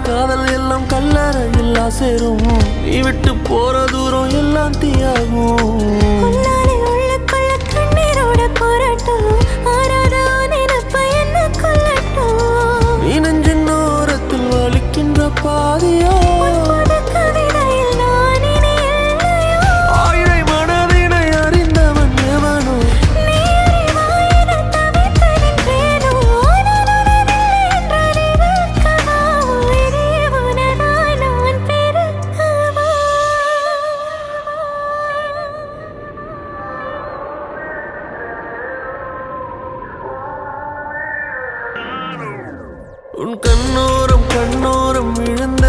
காதல் எல்லாம் கல்லறையில் சேரும். நீ விட்டு போற தூரம் எல்லாம் தீயாகும். நீ நெஞ்சின் ஓரத்தில் வலிக்கின்ற பாதியோ ஆயிரை மனதினை அறிந்தவன் எவனோ உன் கண்ணோரம் விழுந்த